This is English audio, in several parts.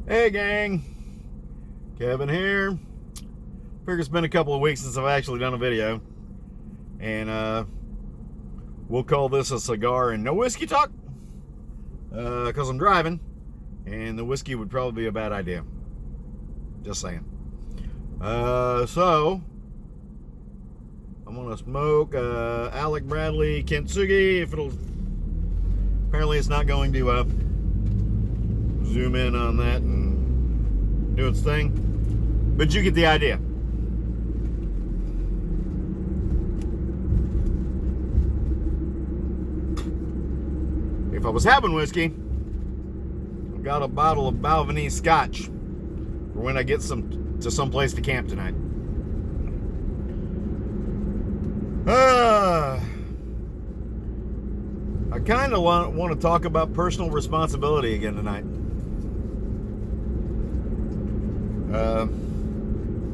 Hey gang, Kevin here. Figure it's been a couple of weeks since I've actually done a video, and we'll call this a cigar and no whiskey talk, because I'm driving, and the whiskey would probably be a bad idea. Just saying. So I'm gonna smoke Alec Bradley Kintsugi. Apparently it's not going to zoom in on that and do its thing, but you get the idea. If I was having whiskey, I've got a bottle of Balvenie Scotch for when I get to some place to camp tonight. I kind of want to talk about personal responsibility again tonight.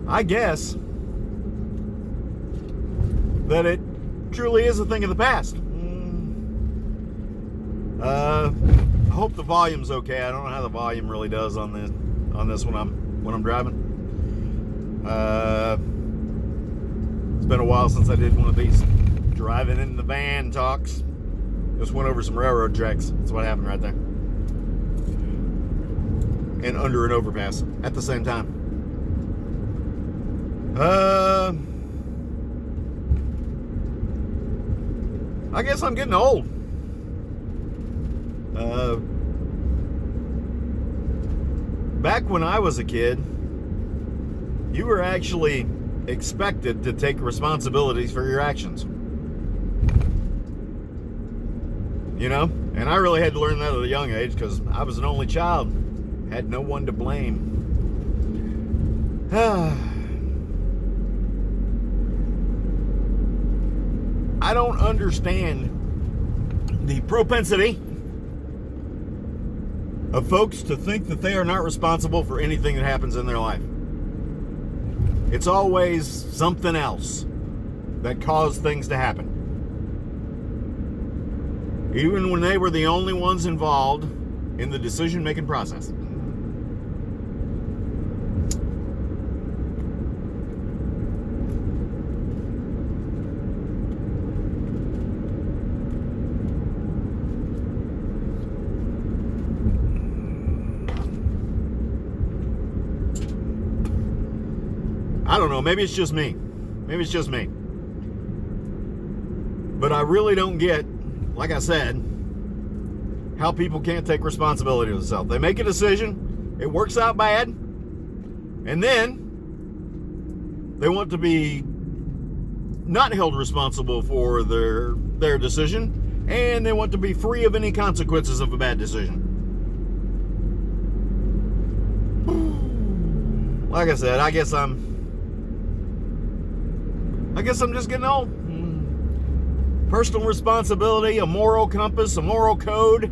I guess that it truly is a thing of the past. I hope the volume's okay. I don't know how the volume really does on this when I'm driving. It's been a while since I did one of these driving in the van talks. Just went over some railroad tracks. That's what happened right there. And under an overpass at the same time. I guess I'm getting old. Back when I was a kid, you were actually expected to take responsibilities for your actions. You know? And I really had to learn that at a young age because I was an only child. Had no one to blame. I don't understand the propensity of folks to think that they are not responsible for anything that happens in their life. It's always something else that caused things to happen. Even when they were the only ones involved in the decision-making process. I don't know, maybe it's just me. But I really don't get, like I said, how people can't take responsibility for themselves. They make a decision, it works out bad, and then they want to be not held responsible for their decision, and they want to be free of any consequences of a bad decision. Like I said, I guess I'm just getting old. Personal responsibility, a moral compass, a moral code,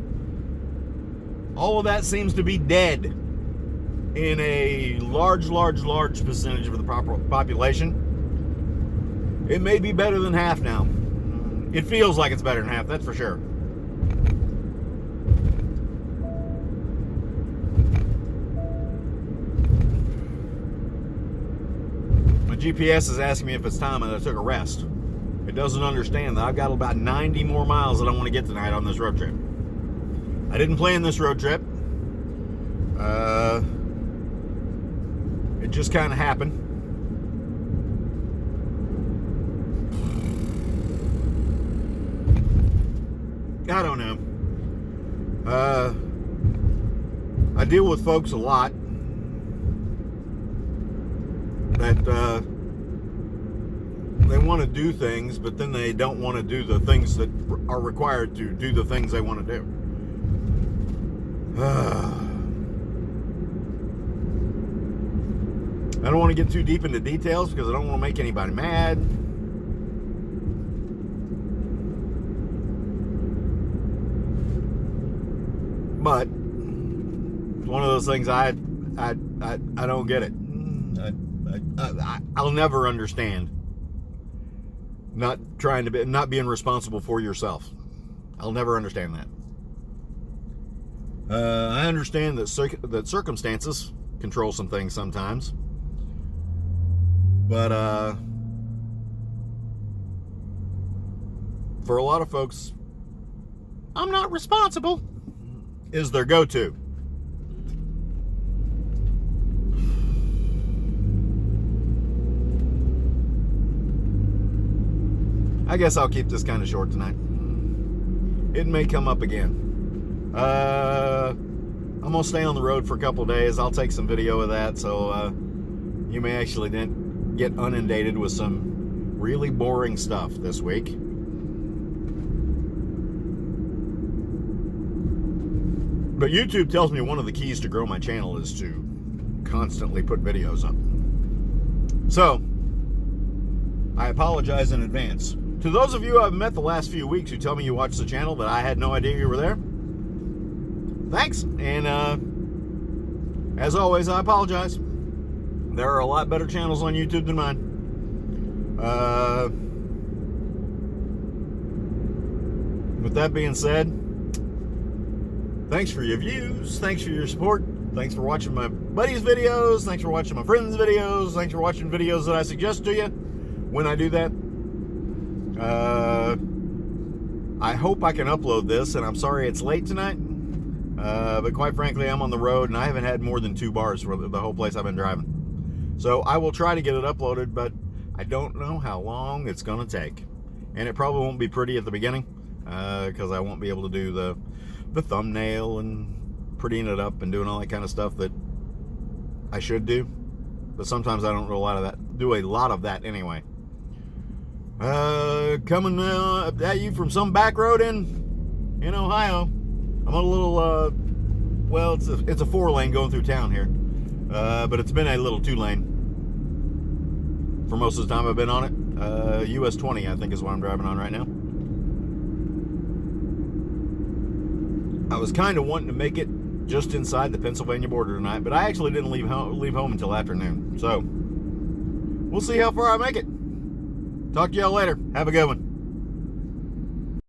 all of that seems to be dead in a large percentage of the population. It may be better than half now. It feels like it's better than half, that's for sure. My GPS is asking me if it's time and I took a rest. It doesn't understand that I've got about 90 more miles that I want to get tonight on this road trip. I didn't plan this road trip. It just kind of happened. I don't know. I deal with folks a lot that they want to do things, but then they don't want to do the things that are required to do the things they want to do. I don't want to get too deep into details because I don't want to make anybody mad. But it's one of those things I don't get it. I'll never understand not being responsible for yourself. I'll never understand that. I understand that circumstances control some things sometimes, but for a lot of folks, I'm not responsible is their go-to. I guess I'll keep this kind of short tonight. It may come up again. I'm gonna stay on the road for a couple days. I'll take some video of that, so you may actually then get inundated with some really boring stuff this week. But YouTube tells me one of the keys to grow my channel is to constantly put videos up. So, I apologize in advance. To those of you I've met the last few weeks who tell me you watch the channel that I had no idea you were there, thanks. And as always, I apologize. There are a lot better channels on YouTube than mine. With that being said, thanks for your views. Thanks for your support. Thanks for watching my buddies' videos. Thanks for watching my friends' videos. Thanks for watching videos that I suggest to you when I do that. I hope I can upload this, and I'm sorry it's late tonight, but quite frankly, I'm on the road, and I haven't had more than 2 bars for the whole place I've been driving. So I will try to get it uploaded, but I don't know how long it's going to take. And it probably won't be pretty at the beginning, because I won't be able to do the thumbnail and prettying it up and doing all that kind of stuff that I should do. But sometimes I don't do a lot of that anyway. Coming at you from some back road in Ohio. I'm on a little, well, it's a 4-lane going through town here, but it's been a little 2-lane for most of the time I've been on it. US 20, I think, is what I'm driving on right now. I was kind of wanting to make it just inside the Pennsylvania border tonight, but I actually didn't leave home until afternoon. So we'll see how far I make it. Talk to y'all later. Have a good one.